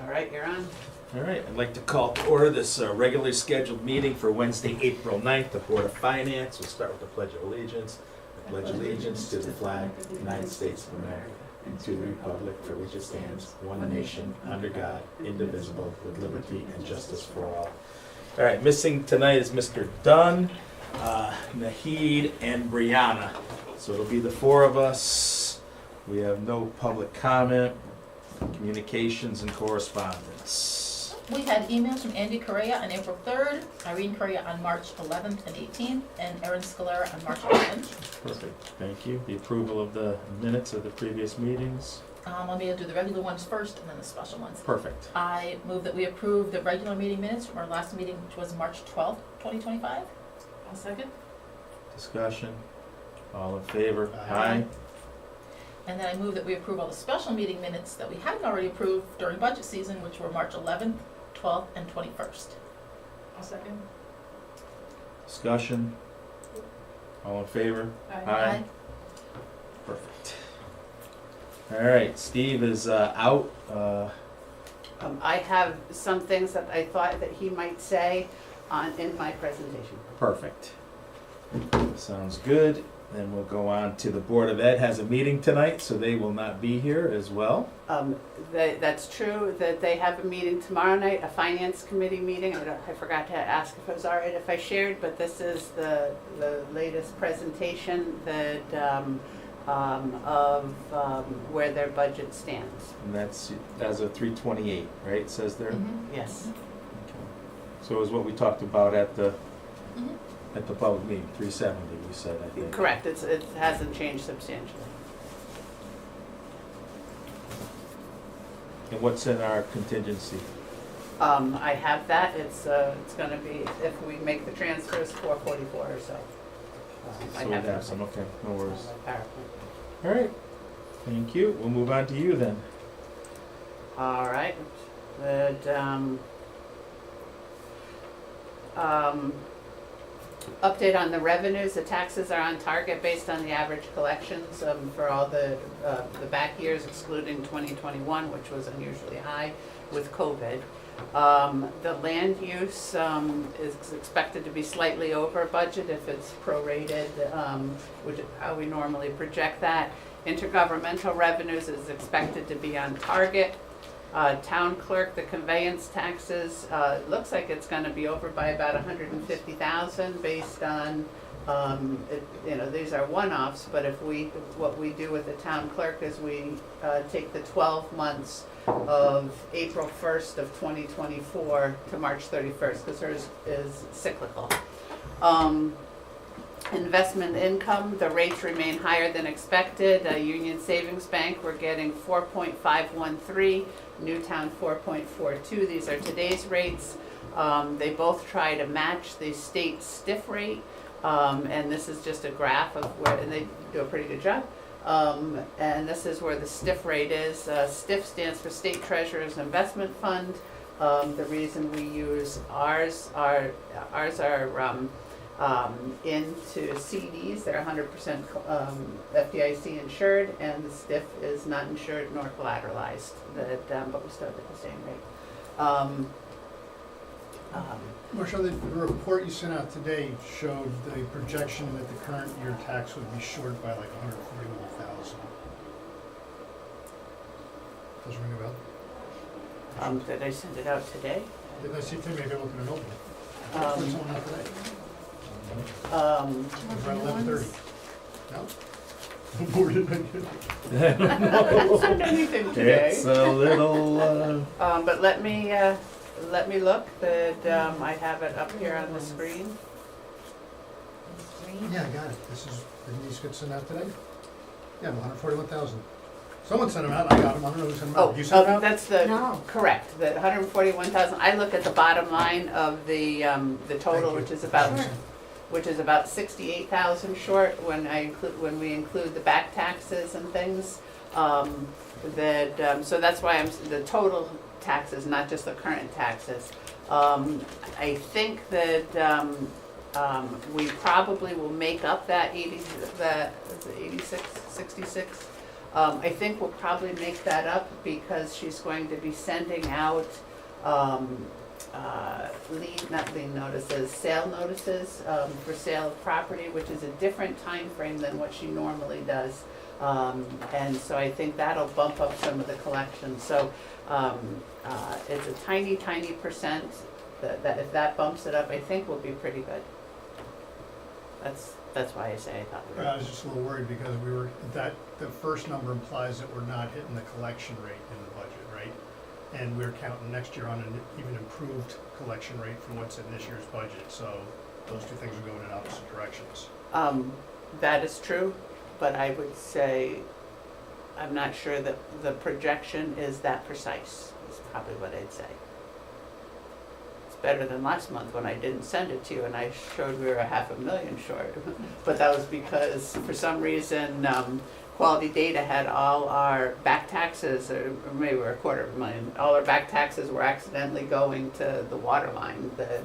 All right, you're on. All right, I'd like to call to order this regularly scheduled meeting for Wednesday, April 9th, the Board of Finance. We'll start with the Pledge of Allegiance. I pledge allegiance to the flag of the United States of America and to the republic for which it stands, one nation, under God, indivisible, with liberty and justice for all. All right, missing tonight is Mr. Dunn, Nahid, and Brianna. So it'll be the four of us. We have no public comment, communications, and correspondence. We had emails from Andy Correa on April 3rd, Irene Correa on March 11th and 18th, and Erin Scalera on March 11th. Perfect, thank you. The approval of the minutes of the previous meetings. Want me to do the regular ones first and then the special ones? Perfect. I move that we approve the regular meeting minutes from our last meeting, which was March 12th, 2025. I'll second. Discussion, all in favor? Aye. And then I move that we approve all the special meeting minutes that we hadn't already approved during budget season, which were March 11th, 12th, and 21st. I'll second. Discussion, all in favor? Aye. Perfect. All right, Steve is out. I have some things that I thought that he might say in my presentation. Perfect. Sounds good. Then we'll go on to the Board of Ed has a meeting tonight, so they will not be here as well. That's true, that they have a meeting tomorrow night, a finance committee meeting. I forgot to ask if it was all right if I shared, but this is the latest presentation that of where their budget stands. And that's as of 3/28, right? It says there. Mm-hmm. Yes. Okay. So is what we talked about at the Mm-hmm. public meeting, 370. We said, I think. Correct, it hasn't changed substantially. And what's in our contingency? I have that, it's gonna be, if we make the transfers, 444 or so. I So we have have it some. Okay, no worries. on my PowerPoint. All right. Thank you. We'll move on to you then. All right, update on the revenues, the taxes are on target based on the average collections for all the back years excluding 2021, which was unusually high with COVID. The land use is expected to be slightly over budget if it's prorated, which is how we normally project that. Intergovernmental revenues is expected to be on target. Town clerk, the conveyance taxes, looks like it's gonna be over by about 150,000 based on, these are one-offs, but what we do with the town clerk is we take the 12 months of April 1st of 2024 to March 31st, because hers is cyclical. Investment income, the rates remain higher than expected. Union Savings Bank, we're getting 4.513, Newtown 4.42. These are today's rates. They both try to match the state stiff rate, and this is just a graph of where, and they do a pretty good job. And this is where the stiff rate is. Stiff stands for State Treasurer's Investment Fund. The reason we use ours are into CDs, they're 100% FDIC insured, and the STIF is not insured nor collateralized, but we still get the same rate. Marshall, the report you sent out today showed the projection that the current year tax would be short by like 141,000. Does it ring a bell? Did I send it out today? Didn't I see it today? Maybe I looked at an open. Um, Someone out today. um, It was around 11:30. No? More did I get? I didn't send anything today. It's a little. But let me look, that I have it up here on the screen. Yeah, I got it. Didn't these get sent out today? Yeah, 141,000. Someone sent them out, I got them, I don't know who sent them out. You sent them out? That's the, No. correct, the 141,000. I look at the bottom line of the total, Thank you. which is about 68,000 short when we include the back taxes and things. So that's why the total taxes, not just the current taxes. I think that we probably will make up that 86, 66 I think we'll probably make that up because she's going to be sending out, not lien notices, sale notices, for sale of property, which is a different time frame than what she normally does. And so I think that'll bump up some of the collections. So, it's a tiny, tiny percent that if that bumps it up, I think we'll be pretty good. That's why I say I thought we I were. was just a little worried because the first number implies that we're not hitting the collection rate in the budget, right? And we're counting next year on an even improved collection rate from what's in this year's budget, so those two things are going in opposite directions. That is true, but I would say, I'm not sure that the projection is that precise, is probably what I'd say. It's better than last month when I didn't send it to you and I showed we were $500,000 short. But that was because, for some reason, Quality Data had all our back taxes, or maybe we're $250,000, all our back taxes were accidentally going to the water line, but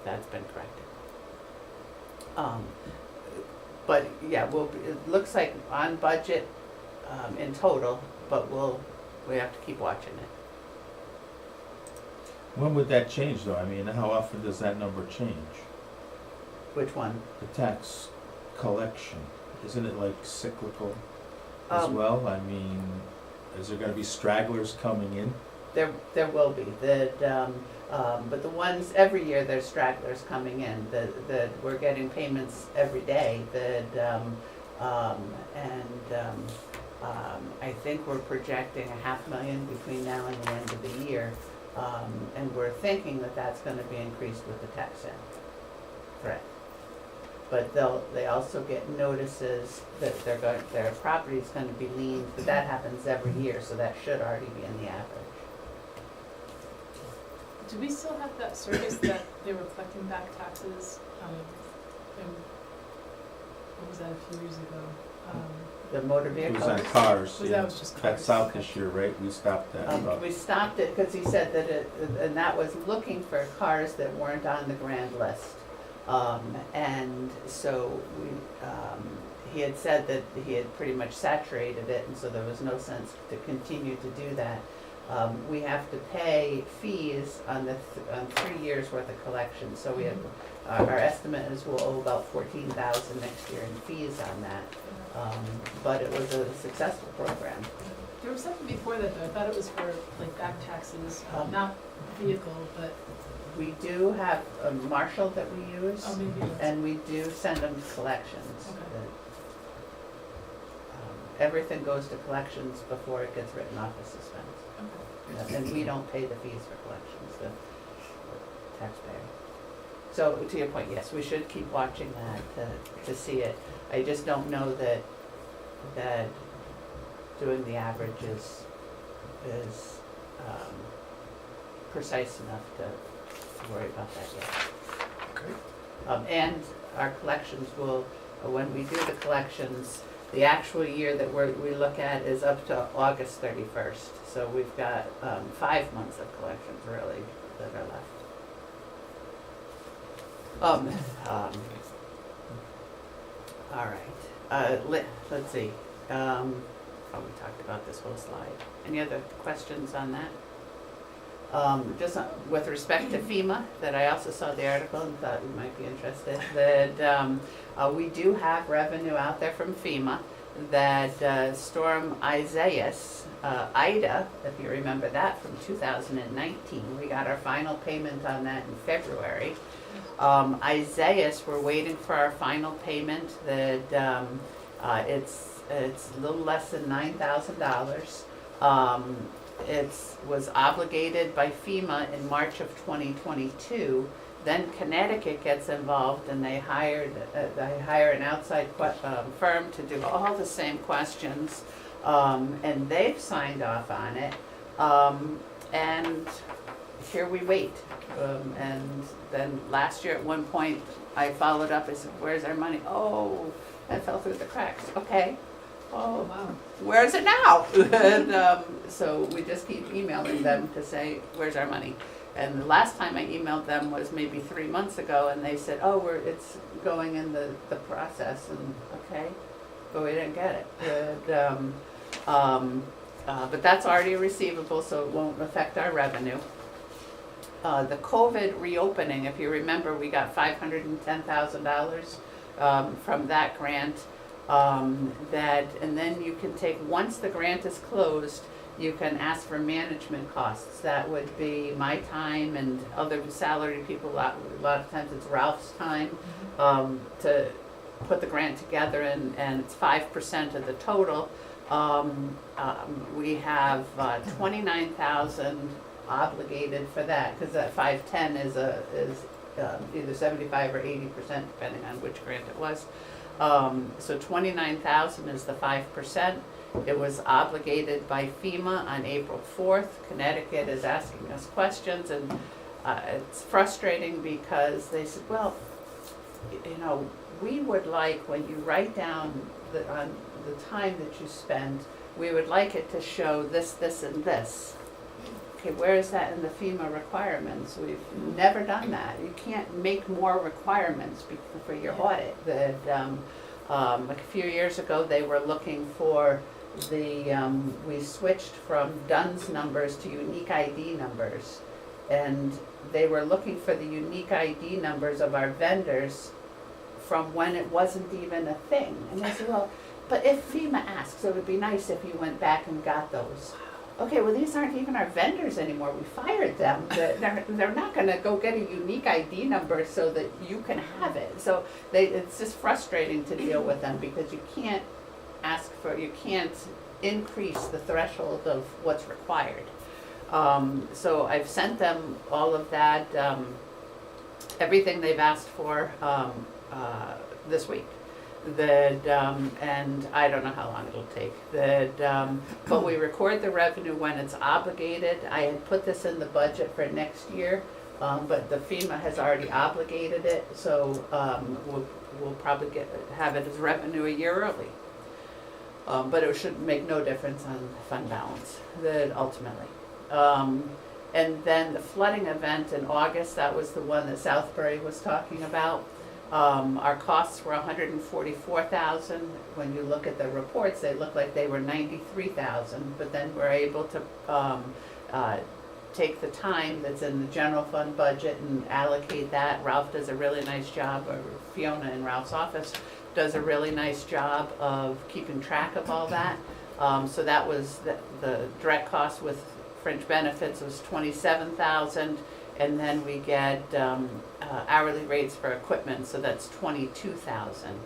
that's been corrected. But yeah, it looks like on budget, in total, but we have to keep watching it. When would that change though? I mean, how often does that number change? Which one? The tax collection, isn't it like cyclical as well? I mean, is there gonna be stragglers coming in? There will be, but the ones, every year there's stragglers coming in, that we're getting payments every day, I think we're projecting $500,000 between now and the end of the year, and we're thinking that that's gonna be increased with the tax sale. Correct. But they also get notices that their property's gonna be liened, but that happens every year, so that should already be in the average. Do we still have that service that they were collecting back taxes? What was that a few years ago? The motor It vehicles. was on cars, Was yeah. that was just cars? That's out Okay. this year, right? We stopped that. We stopped it because he said that and that was looking for cars that weren't on the grand list. And so he had said that he had pretty much saturated it, and so there was no sense to continue to do that. We have to pay fees on on 3 years worth of collection, so we have, our estimate is we'll owe about $14,000 next year in fees on that. But it was a successful program. There was something before that though, I thought it was for like back taxes, not vehicle, but, We do have a marshal that we use, oh, maybe it was. and we do send them to collections. Okay. Everything goes to collections before it gets written off as suspense. Okay. And we don't pay the fees for collections, the taxpayer. So to your point, yes, we should keep watching that to see it. I just don't know that doing the average is precise enough to worry about that yet. Okay. And our collections will, when we do the collections, the actual year that we look at is up to August 31st. So we've got 5 months of collections really that are left. All right, let's see. We talked about this whole slide. Any other questions on that? Just with respect to FEMA, that I also saw the article and thought you might be interested, that we do have revenue out there from FEMA, that Storm Isaias, Ida, if you remember that from 2019, we got our final payment on that in February. Isaias, we're waiting for our final payment, that it's a little less than $9,000. It was obligated by FEMA in March of 2022. Then Connecticut gets involved and they hire an outside firm to do all the same questions, and they've signed off on it. And here we wait. And then last year at one point I followed up. I said, "Where's our money?" "Oh, that fell through the cracks." "Okay. Oh, wow. Where's it now?" And so we just keep emailing them to say, "Where's our money?" And the last time I emailed them was maybe 3 months ago, and they said, "Oh, it's going in the process." And okay, but we didn't get it. But that's already a receivable, so it won't affect our revenue. The COVID reopening, if you remember, we got $510,000 from that grant. And then you can take, once the grant is closed, you can ask for management costs. That would be my time and other salaried people. A lot of times it's Ralph's time to put the grant together, and it's 5% of the total. We have 29,000 obligated for that, because that 510 is either 75 or 80%, depending on which grant it was. So 29,000 is the 5%. It was obligated by FEMA on April 4th. Connecticut is asking us questions, and it's frustrating because they said, well, you know, we would like, when you write down on the time that you spend, we would like it to show this, this, and this. Okay, where is that in the FEMA requirements? We've never done that. You can't make more requirements for your audit. That like a few years ago, they were looking for we switched from DUNS numbers to unique ID numbers, and they were looking for the unique ID numbers of our vendors from when it wasn't even a thing. And I said, well, but if FEMA asks, it would be nice if you went back and got those. Okay, well, these aren't even our vendors anymore. We fired them. They're not going to go get a unique ID number so that you can have it. So it's just frustrating to deal with them, because you can't increase the threshold of what's required. So I've sent them all of that, everything they've asked for this week. And I don't know how long it'll take. But we record the revenue when it's obligated. I had put this in the budget for next year, but the FEMA has already obligated it, so we'll probably have it as revenue a year early. But it should make no difference on fund balance, ultimately. And then the flooding event in August, that was the one that Southbury was talking about. Our costs were $144,000. When you look at the reports, they look like they were $93,000, but then we're able to take the time that's in the general fund budget and allocate that. Ralph does a really nice job, or Fiona in Ralph's office does a really nice job of keeping track of all that. So that was the direct cost with fringe benefits was $27,000, and then we get hourly rates for equipment, so that's $22,000.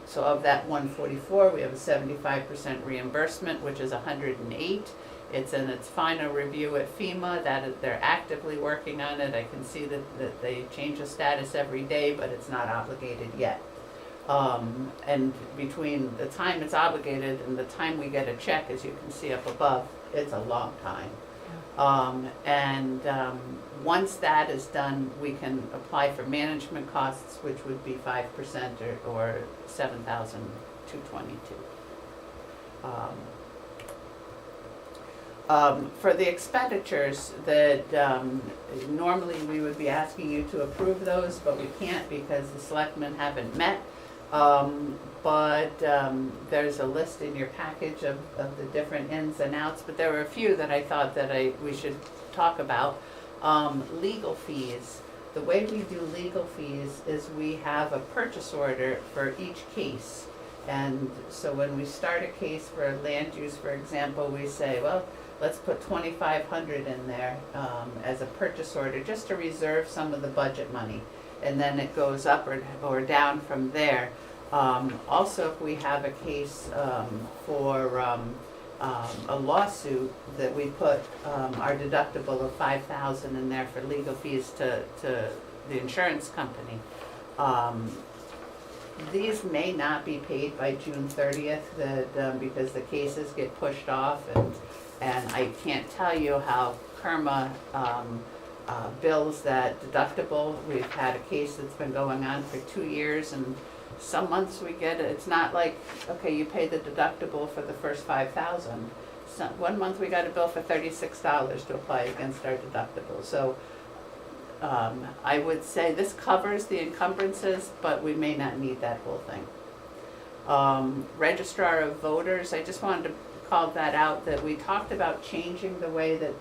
So of that 144, we have a 75% reimbursement, which is 108. It's in its final review at FEMA. They're actively working on it. I can see that they change the status every day, but it's not obligated yet. And between the time it's obligated and the time we get a check, as you can see up above, it's a long time. Once that is done, we can apply for management costs, which would be 5% or $7,222. For the expenditures that normally we would be asking you to approve those, but we can't because the selectmen haven't met. But there's a list in your package of the different ins and outs, but there were a few that I thought that we should talk about. Legal fees. The way we do legal fees is we have a purchase order for each case. And so when we start a case for land use, for example, we say, well, let's put $2,500 in there as a purchase order, just to reserve some of the budget money. And then it goes up or down from there. Also, if we have a case for a lawsuit, that we put our deductible of $5,000 in there for legal fees to the insurance company. These may not be paid by June 30th because the cases get pushed off, and I can't tell you how Kerma bills that deductible. We've had a case that's been going on for 2 years, and some months we get it. It's not like, okay, you pay the deductible for the first $5,000. One month we got a bill for $36 to apply against our deductible. So I would say this covers the encumbrances, but we may not need that whole thing. Registrar of Voters, I just wanted to call that out, that we talked about changing the way that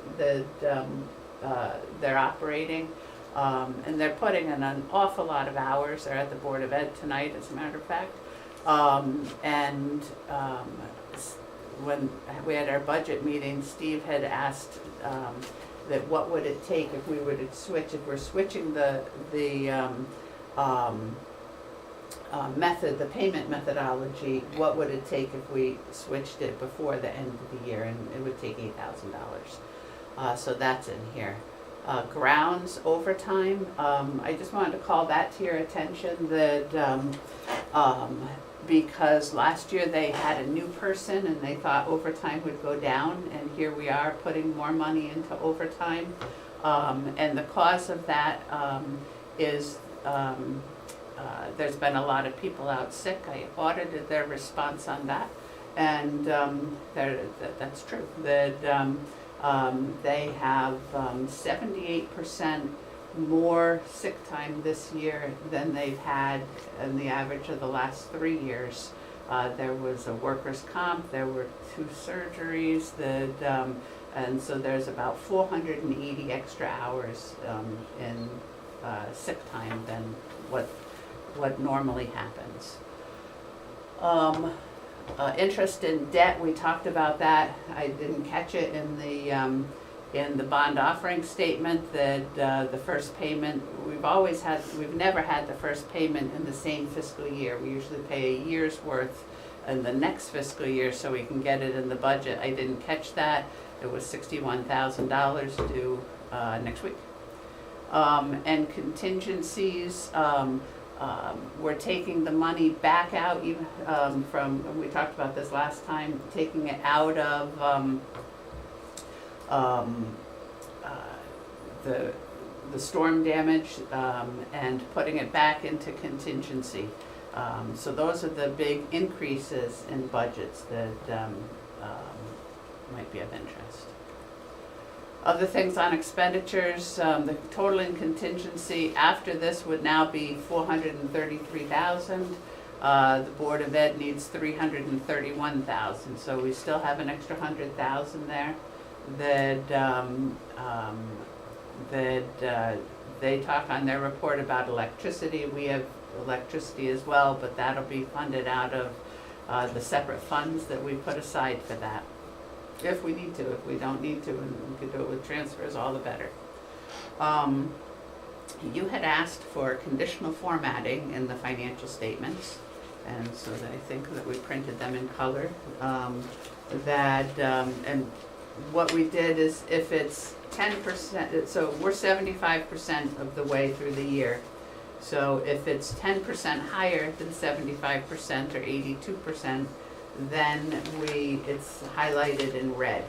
they're operating. And they're putting in an awful lot of hours. They're at the Board of Ed tonight, as a matter of fact. When we had our budget meeting, Steve had asked that what would it take if we were to switch, if we're switching the method, the payment methodology, what would it take if we switched it before the end of the year? And it would take $8,000. So that's in here. Grounds overtime, I just wanted to call that to your attention, that because last year they had a new person and they thought overtime would go down, and here we are putting more money into overtime. And the cause of that is there's been a lot of people out sick. I audited their response on that, and that's true. That they have 78% more sick time this year than they've had in the average of the last 3 years. There was a workers' comp, there were 2 surgeries, and so there's about 480 extra hours in sick time than what normally happens. Interest in debt, we talked about that. I didn't catch it in the bond offering statement, that the first payment, we've never had the first payment in the same fiscal year. We usually pay a year's worth in the next fiscal year so we can get it in the budget. I didn't catch that. It was $61,000 due next week. And contingencies, we're taking the money back out even from, we talked about this last time, taking it out of the storm damage and putting it back into contingency. So those are the big increases in budgets that might be of interest. Other things on expenditures, the total in contingency after this would now be $433,000. The Board of Ed needs $331,000, so we still have an extra $100,000 there. That they talk on their report about electricity. We have electricity as well, but that'll be funded out of the separate funds that we put aside for that. If we need to. If we don't need to, and we could do it with transfers, all the better. You had asked for conditional formatting in the financial statements, and so I think that we printed them in color. And what we did is, if it's 10%, so we're 75% of the way through the year. So if it's 10% higher than 75% or 82%, then it's highlighted in red.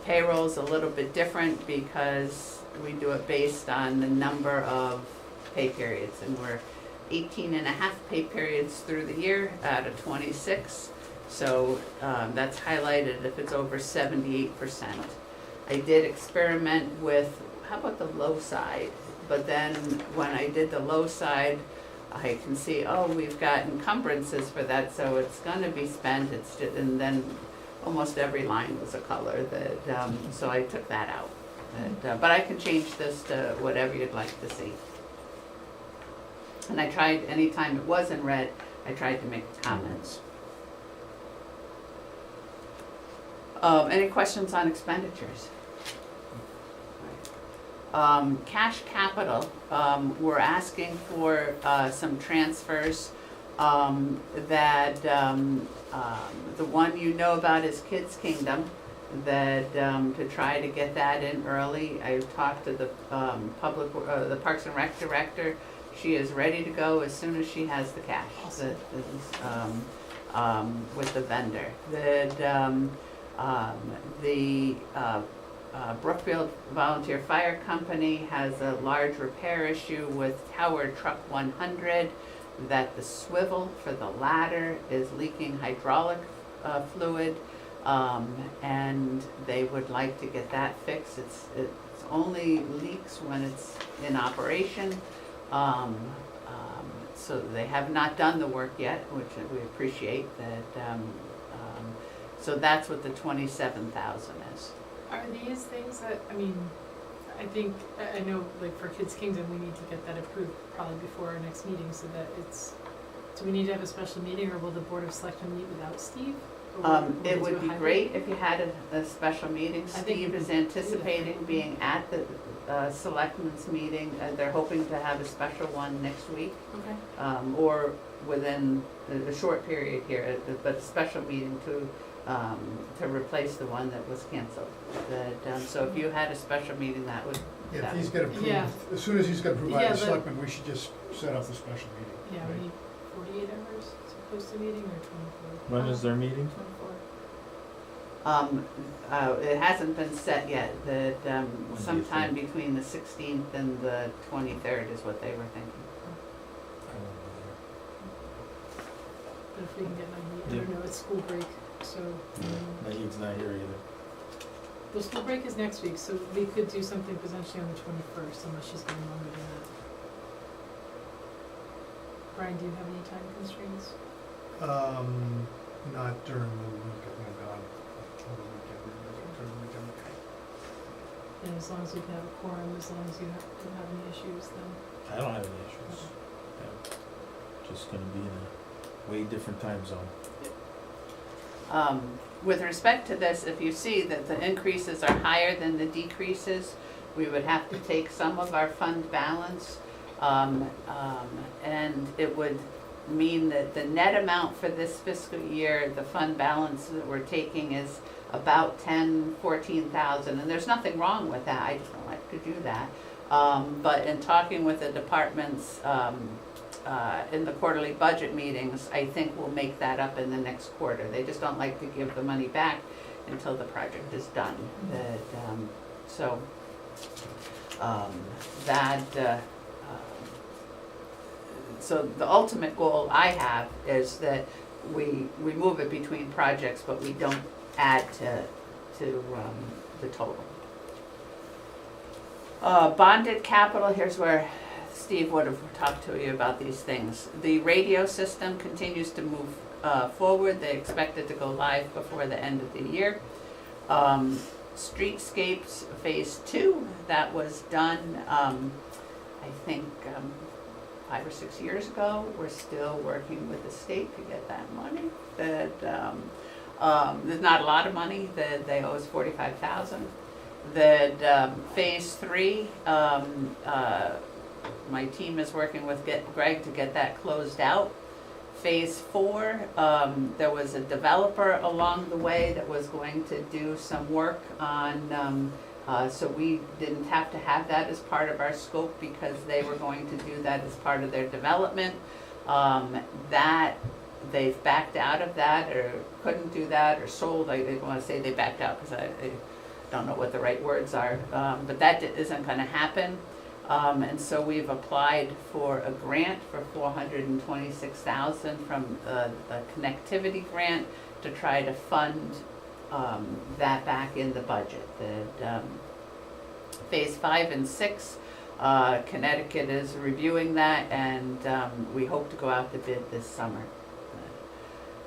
Payroll's a little bit different because we do it based on the number of pay periods, and we're 18 and a half pay periods through the year out of 26. So that's highlighted if it's over 78%. I did experiment with, how about the low side? But then when I did the low side, I can see, we've got encumbrances for that, so it's going to be spent. And then almost every line was a color, so I took that out. But I can change this to whatever you'd like to see. And I tried, anytime it was in red, I tried to make comments. Any questions on expenditures? Cash capital, we're asking for some transfers. The one you know about is Kids Kingdom, to try to get that in early. I talked to the the Parks and Rec director. She is ready to go as soon as she has the cash. Awesome. With the vendor. The Brookfield Volunteer Fire Company has a large repair issue with Tower Truck 100, that the swivel for the ladder is leaking hydraulic fluid, and they would like to get that fixed. It's only leaks when it's in operation. so they have not done the work yet, which we appreciate that, so that's what the 27,000 is. Are these things that, I mean, I think, I know, like, for Kids Kingdom, we need to get that approved probably before our next meeting, so that it's, do we need to have a special meeting, or will the Board of Selectmen meet without Steve? Or will we It do would a be hybrid? great if you had a special meeting. I think Steve we is could do that. anticipating being at the selectmen's meeting. They're hoping to have a special one next week, Okay, or within a short period here, but a special meeting to replace the one that was canceled. That, so if you had a special meeting, that would, If he's got approved, Yeah. as soon as he's got approved by Yeah, the but- selectmen, we should just set up the special meeting. yeah, right? we need 48 hours to post a meeting, or 24? When is their meeting? 24. it hasn't been set yet. That, do you sometime think? between the 16th and the 23rd is what they were thinking. But if we can get my, I Yeah. don't know, it's school break, so, Naeem's not here either. the school break is next week, so we could do something potentially on the 21st, unless she's going longer than that. Brian, do you have any time constraints? Not during the week, I'm gone over the weekend, during the weekend. And as long as we can have a quorum, as long as you don't have any issues, then. I don't have any issues. Yeah. Just gonna be in a way different time zone. With respect to this, if you see that the increases are higher than the decreases, we would have to take some of our fund balance. And it would mean that the net amount for this fiscal year, the fund balance that we're taking is about 14,000. And there's nothing wrong with that, I just don't like to do that. But in talking with the departments, in the quarterly budget meetings, I think we'll make that up in the next quarter. They just don't like to give the money back until the project is done. So the ultimate goal I have is that we move it between projects, but we don't add to the total. Bonded capital, here's where Steve would have talked to you about these things. The radio system continues to move forward. They expect it to go live before the end of the year. Streetscapes Phase 2, that was done, I think, 5 or 6 years ago. We're still working with the state to get that money. There's not a lot of money. They owe us $45,000. Phase 3, my team is working with Greg to get that closed out. Phase 4, there was a developer along the way that was going to do some work on, so we didn't have to have that as part of our scope because they were going to do that as part of their development. They've backed out of that, or couldn't do that, or sold. I didn't want to say they backed out because I don't know what the right words are, but that isn't going to happen. And so we've applied for a grant for $426,000 from a connectivity grant to try to fund that back in the budget. Phase 5 and 6, Connecticut is reviewing that, and we hope to go out to bid this summer.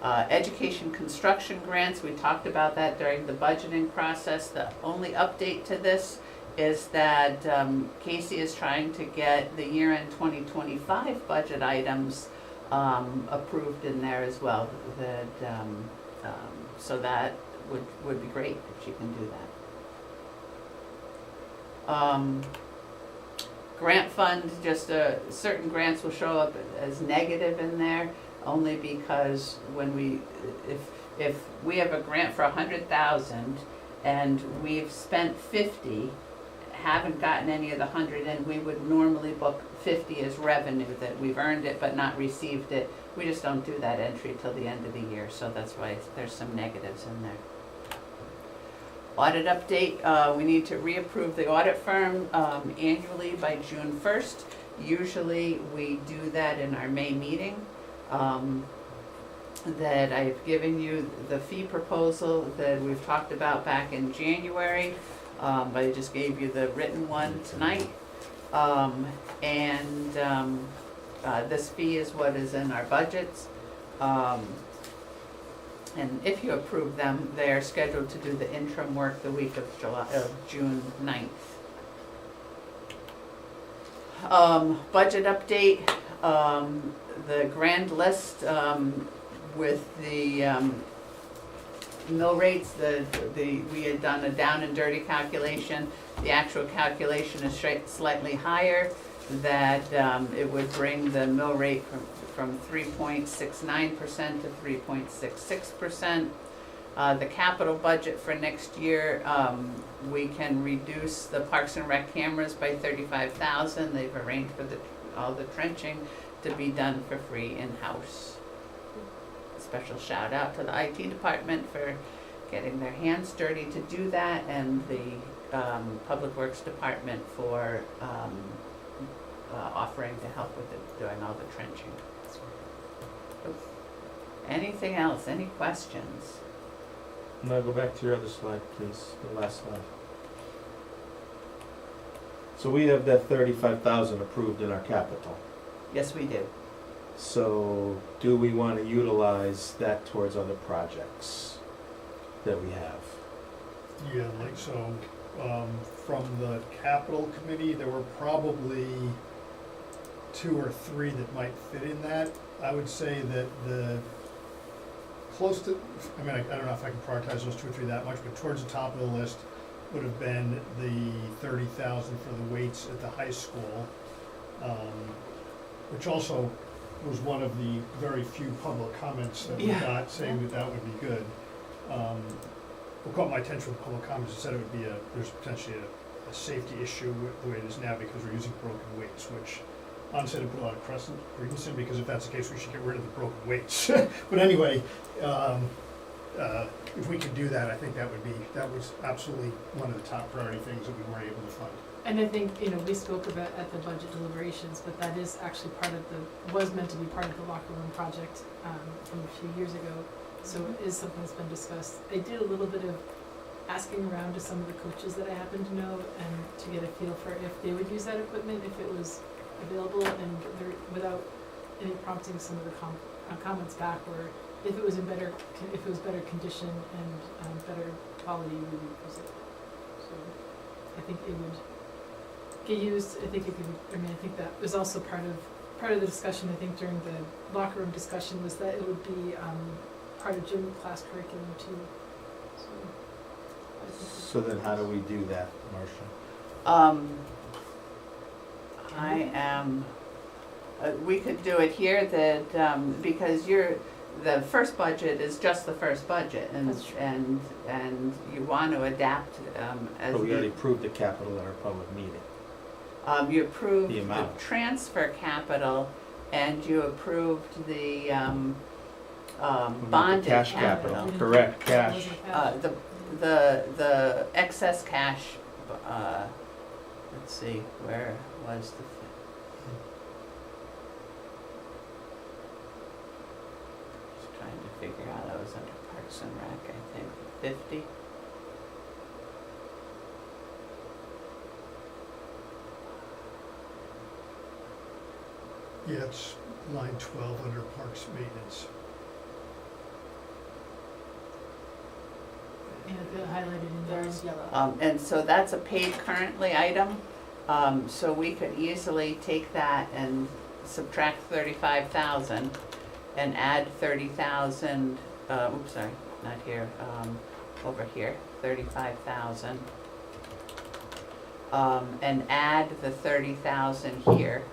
Education construction grants, we talked about that during the budgeting process. The only update to this is that Casey is trying to get the year-end 2025 budget items approved in there as well. So that would be great if she can do that. Grant fund, just certain grants will show up as negative in there, only because when if we have a grant for 100,000 and we've spent 50, haven't gotten any of the 100 in, we would normally book 50 as revenue, that we've earned it but not received it. We just don't do that entry till the end of the year, so that's why there's some negatives in there. Audit update, we need to reapprove the audit firm annually by June 1st. Usually we do that in our May meeting. That I've given you the fee proposal that we've talked about back in January. I just gave you the written one tonight. this fee is what is in our budgets. And if you approve them, they are scheduled to do the interim work the week of June 9th. Budget update, the grand list, with the, mill rates, we had done a down and dirty calculation. The actual calculation is slightly higher, that, it would bring the mill rate from 3.69% to 3.66%. The capital budget for next year, we can reduce the Parks and Rec cameras by $35,000. They've arranged for all the trenching to be done for free in-house. Special shout out to the IT department for getting their hands dirty to do that, and the Public Works department for offering to help with doing all the trenching. Anything else? Any questions? Now go back to your other slide, please, the last slide. So we have that 35,000 approved in our capital. Yes, we do. So do we want to utilize that towards other projects that we have? Yeah, like, so, from the capital committee, there were probably 2 or 3 that might fit in that. I would say that the close to, I mean, I don't know if I can prioritize those 2 or 3 that much, but towards the top of the list would have been the 30,000 for the weights at the high school, which also was one of the very few public comments that we Yeah. got saying that that would be good. What caught my attention with public comments, it said it would be there's potentially a safety issue with the way it is now because we're using broken weights, which honestly I didn't put a lot of credence in, because if that's the case, we should get rid of the broken weights. But anyway, if we could do that, I think that was absolutely one of the top priority things that we weren't able to fund. And I think, we spoke about at the budget deliberations, but that is actually was meant to be part of the locker room project, from a few years ago. So it is something that's been discussed. I did a little bit of asking around to some of the coaches that I happen to know, and to get a feel for if they would use that equipment, if it was available, and without any prompting, some of the comments back were, if it was better condition and better quality, we would use it. So I think it would get used. I think that was also part of the discussion. I think during the locker room discussion was that it would be part of gym class curriculum too. So I think So then how do we do that, Marcia? We could do it here, that, because the first budget is just the first budget, That's true. and you want to adapt, as But we already approved the capital at our public meeting. you approved The the amount. transfer capital, and you approved the, We need the bonded cash capital. capital, correct, That cash. wasn't cash. The excess cash, let's see, where was the, just trying to figure out, I was under Parks and Rec, I think, 50. Yeah, it's line 12 under Parks Maintenance. Yeah, the highlighted in there There's is yellow. And so that's a paid currently item, so we could easily take that and subtract 35,000 and add 30,000, oops, sorry, not here, over here, 35,000. And add the 30,000 here.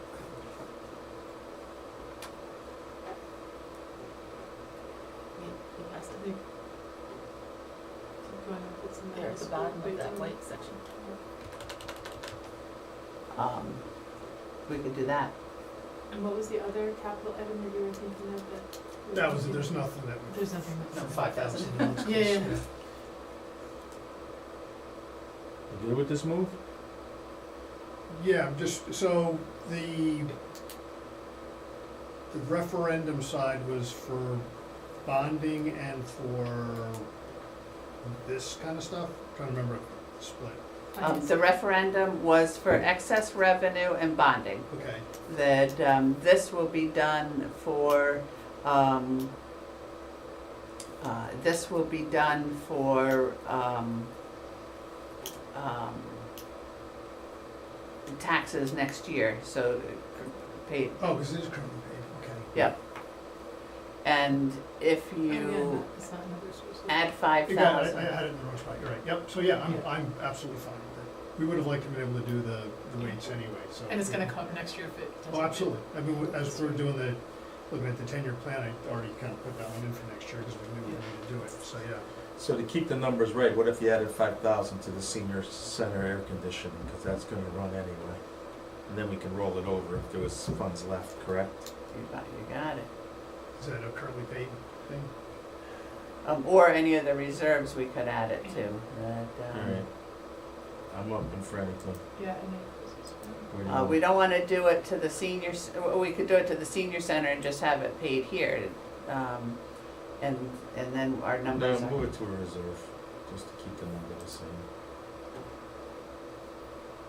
It has to I be think. Keep going up, it's in there at the bottom of that white. white section. We could do that. And what was the other capital item that you were thinking of that? There's nothing that would. There's nothing. No, that's- 5,000. Yeah, yeah. You good with this move? Yeah, so the referendum side was for bonding and for this kind of stuff? Trying to remember the split. The referendum was for excess revenue and bonding. Okay, That this will be done for, this will be done for taxes next year, so paid, oh, because it is currently paid, okay. yep. And if Oh, yeah, you no, it's not another source of- add You got it, 5,000. I had it in the wrong spot, you're right, yep, so yeah, I'm absolutely fine with it. We would have liked to be able to do the weights anyway, so. And it's gonna cover next year if it doesn't. Oh, absolutely, I mean, as we're doing looking at the 10-year plan, I already kind of put that one in for next year, because we knew we needed to do it, so yeah. So to keep the numbers right, what if you added 5,000 to the senior center air conditioning, because that's gonna run anyway? And then we can roll it over if there was funds left, correct? You got it. Is that a currently paid thing? Or any of the reserves we could add it to. Alright. I'm open for anything. Yeah, and Where do you We don't wanna do it to the seniors, we could do it to the senior center and just have it paid here. And then our numbers No, are. move it to a reserve, just to keep the number the same.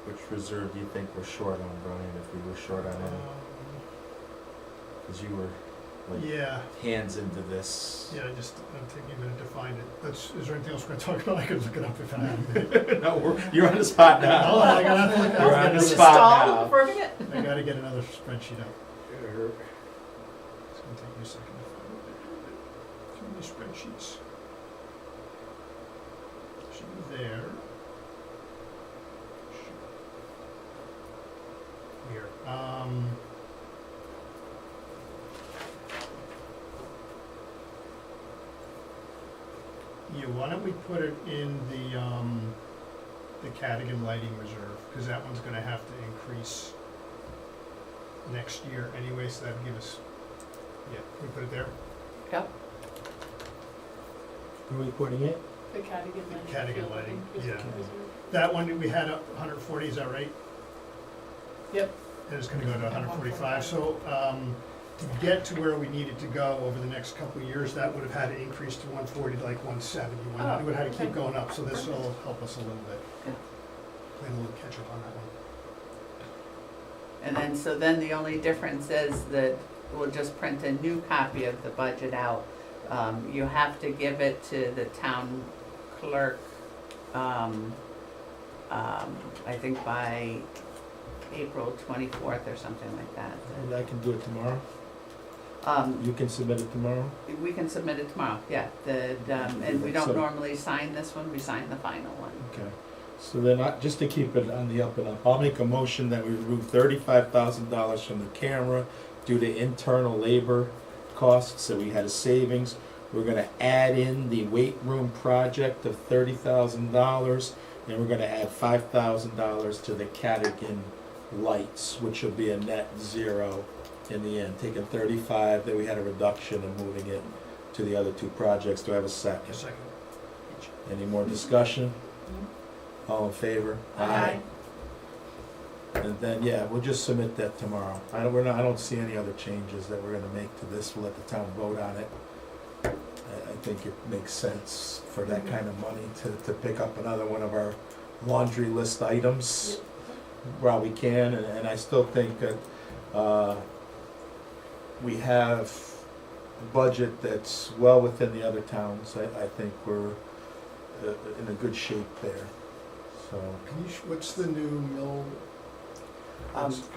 Which reserve do you think we're short on, Brian, if we were short on any? Because you were like Yeah, hands into this. yeah, I'm taking a minute to find it. Is there anything else we're gonna talk about? I could look it up if I have it. No, you're on the spot Oh, now. I gotta look You're on the Just spot stall now. for a minute. I gotta get another spreadsheet up. It's gonna take me a second to find it. Too many spreadsheets. Should be there. Here, yeah, why don't we put it in the Cadigan Lighting Reserve, because that one's gonna have to increase next year anyway, so that'd give us, yeah, can we put it there? Yep. Where are we putting it? the Cadigan lighting. Cadigan field lighting, lighting, yeah. reserve. That one, we had 140, is that right? Yep. And it's gonna go to 145, so, to get to where we needed to go over the next couple of years, that would have had to increase to 140 to like 170. Oh, It would have had to keep okay. going up, so this will help us a little bit. Yeah. Playing a little catch up on that one. And then, so then the only difference is that we'll just print a new copy of the budget out. You have to give it to the town clerk, I think by April 24th or something like that. And I can do it tomorrow? Um, You can submit it tomorrow? We can submit it tomorrow, yeah. And we don't So- normally sign this one, we sign the final one. Okay. So then, just to keep it on the up and up, I'll make a motion that we remove $35,000 from the camera due to internal labor costs, so we had a savings. We're gonna add in the weight room project of $30,000, and we're gonna add $5,000 to the Cadigan lights, which will be a net zero in the end, taking 35, then we had a reduction and moving it to the other two projects. Do I have a second? A second. Any more discussion? All in favor? Aye. And then, yeah, we'll just submit that tomorrow. I don't see any other changes that we're gonna make to this. We'll let the town vote on it. I think it makes sense for that kind of money to pick up another one of our laundry list items while we can, and I still think that, we have a budget that's well within the other towns. I think we're in a good shape there, so. Can you, what's the new mill?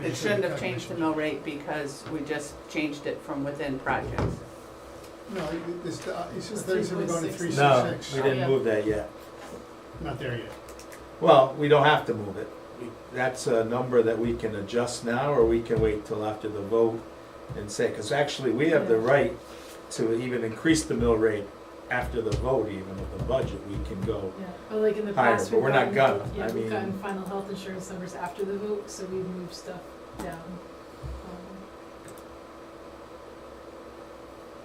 It shouldn't have changed the mill rate because we just changed it from within projects. No, it's It's 37 going to 3.6. No, 366. we Oh, didn't yeah. move that yet. Not there yet. Well, we don't have to move it. That's a number that we can adjust now, or we can wait till after the vote and say, because actually, we have the right to even increase the mill rate after the vote even of the budget. We can go, Yeah, but like in the Higher, past, but we've we're not gotten, gonna. yeah, I we've gotten mean- final health insurance numbers after the vote, so we've moved stuff down.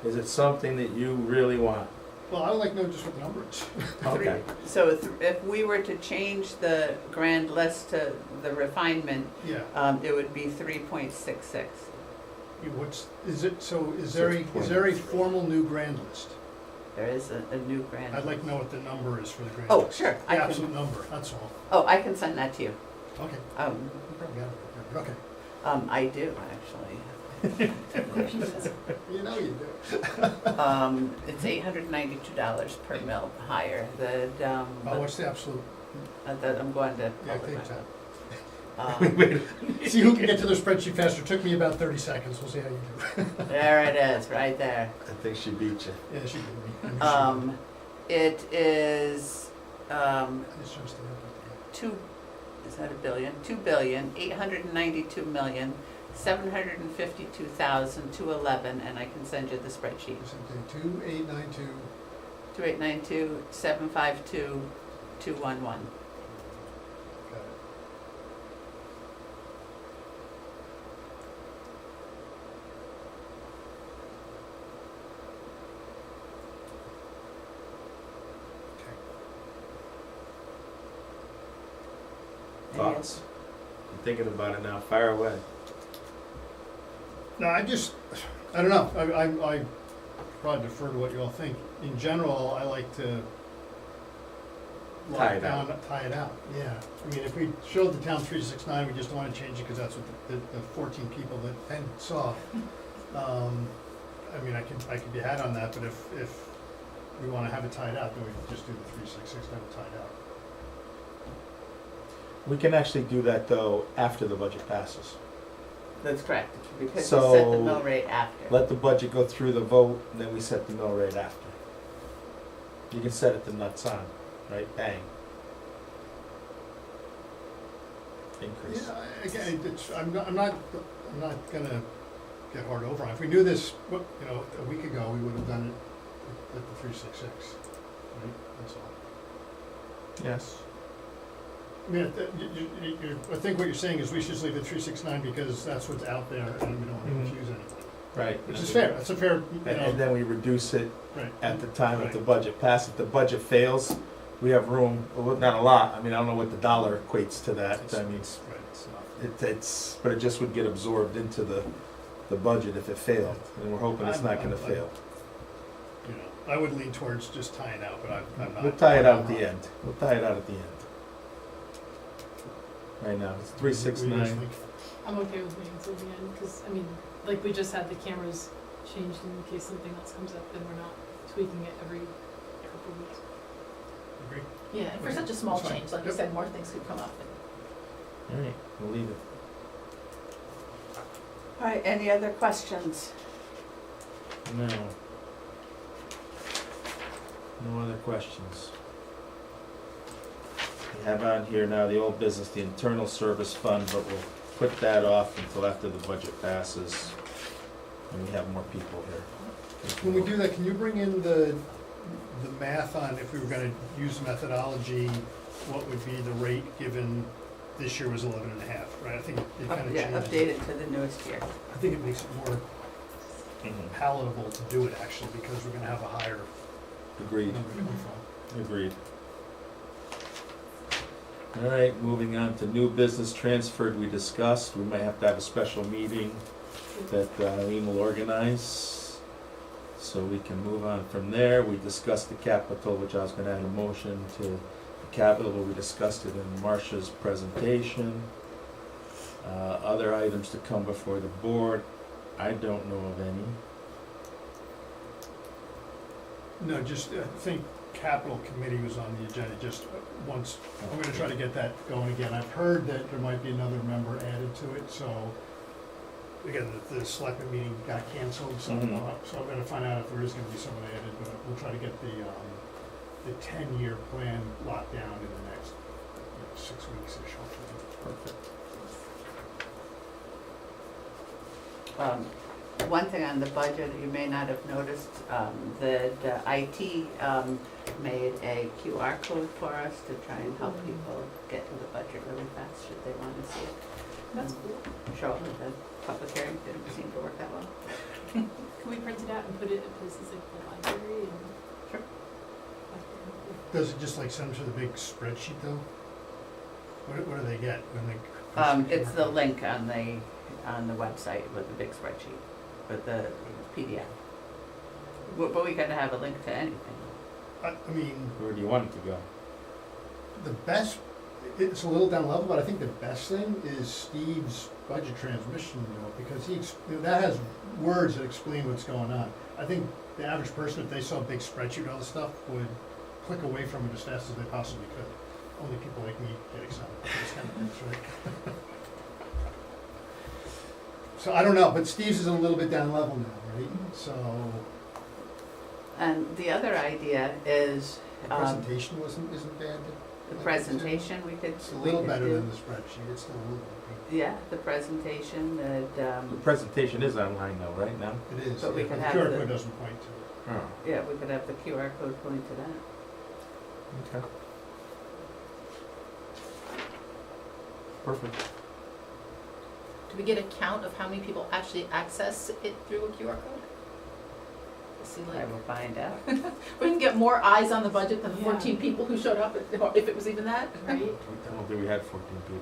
is it something that you really want? Well, I would like to know just what the number is. Okay. So if we were to change the grand list to the refinement, Yeah. it would be 3.66. Is there a formal new grand list? There is a new grant. I'd like to know what the number is for the grant. Oh, sure, The I absolute can, number, that's all. oh, I can send that to you. Okay, Um, you probably got it. Okay. I do, actually. You know you do. It's $892 per mil higher, Oh, what's the absolute? that I'm going to. Yeah, public take record. that. See who can get to their spreadsheet faster. Took me about 30 seconds. We'll see how you do. There it is, right there. I think she beat you. Yeah, she did me. I knew It is, she would. I just trying to stay up with is that a billion? 2,892,752,211, and I the spreadsheet. the 2892. 2892,752,211. Got it. Okay. Thoughts? I'm thinking about it now. Fire away. No, I don't know. I probably defer to what you all think. In general, I like to Tie it out. tie it out. Yeah. I mean, if we showed the town 369, we just don't want to change it because that's what the 14 people that Penn saw. I mean, I could be had on that, but if we want to have it tied out, then we can just do the 366, have it tied out. We can actually do that though after the budget passes. That's correct, because we set So, the mill rate after. Let the budget go through the vote, and then we set the mill rate after. You can set it to nuts on, right? Bang. Increase. Yeah, again, I'm not gonna get hard over on it. If we knew this, a week ago, we would have done it at the 366, right? That's all. Yes. I mean, I think what you're saying is we should just leave it 369 because that's what's out there and we don't want to Mhm. confuse anyone. Right. Which is fair, that's a fair, And then we reduce it right. at the time of the Right. budget pass. If the budget fails, we have room, well, not a lot, I mean, I don't know what the dollar equates to that, I mean, Right, it's not. but it just would get absorbed into the budget if it failed, and we're hoping it's not gonna fail. I would lean towards just tying out, but I'm not. We'll tie it out at the end, Right now, it's What do you 369. guys think? I'm okay with waiting until the end, because, I mean, like, we just had the cameras changed in case something else comes up, then we're not tweaking it every couple of weeks. Agree? Yeah, and for Okay, such a small that's fine. change, like you Yep. said, more things could come up. All right, we'll leave it. All right, any other questions? No. No other questions. We have on here now the old business, the internal service fund, but we'll put that off until after the budget passes and we have more people here. When we do that, can you bring in the math on if we were gonna use methodology, what would be the rate given this year was 11.5, right? I think it kind of Yeah, changes. update it to the newest year. I think it makes it more palatable to do it actually, because we're gonna have a higher Agreed, number to come from. agreed. All right, moving on to new business transferred, we discussed, we might have to have a special meeting that Eileen will organize, so we can move on from there. We discussed the capital, which I was gonna add a motion to the capital, we discussed it in Marcia's presentation. Other items to come before the board, I don't know of any. No, just, I think capital committee was on the agenda just once. I'm gonna try to get that going again. I've heard that there might be another member added to it, so, again, the selectment meeting got canceled, so, Mhm. so I'm gonna find out if there is gonna be someone added, but we'll try to get the 10-year plan locked down in the next 6 weeks-ish, hopefully. Perfect. One thing on the budget, you may not have noticed, the IT made a QR code for us to try and help people get to the budget really fast, should they want to see it. That's cool. Show up at the public hearing, didn't seem to work that well. Can we print it out and put it at places like the library and? Sure. Does it just like send them to the big spreadsheet though? What do they get when they? It's the link on the website with the big spreadsheet, with the PDF. But we gotta have a link to anything. I mean, Where do you want it to go? the best, it's a little down level, but I think the best thing is Steve's budget transmission note, because that has words that explain what's going on. I think the average person, if they saw a big spreadsheet of all this stuff, would click away from it as fast as they possibly could. Only people like me get excited about this kind of things, right? So I don't know, but Steve's is a little bit down level now, right? So And the other idea is, the presentation isn't bad. the presentation, we could. It's a we little could better do. than the spreadsheet, it's still a little bit. Yeah, the presentation, that, The presentation is online though, right now? It is, But we yeah, could the have QR the- code doesn't point to it. Oh, yeah, we could have the QR code point to that. okay. Perfect. Do we get a count of how many people actually access it through a QR code? Let's see, I like, will find out. we can get more eyes on the budget than the Yeah. 14 people who showed up, if it was even that. Right? I don't think we had 14 people.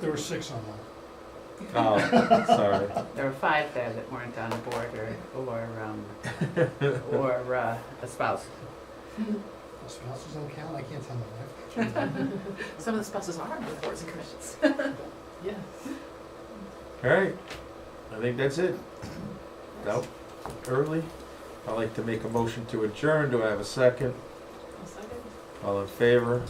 There were 6 online. Oh, sorry. There were 5 there that weren't on board or a spouse. The spouses don't count, I can't tell my wife. Some of the spouses are on the boards and commissions. Yeah. All right, I think that's it. Nope, early. I'd like to make a motion to adjourn. Do I have a second? I'll second. All in favor?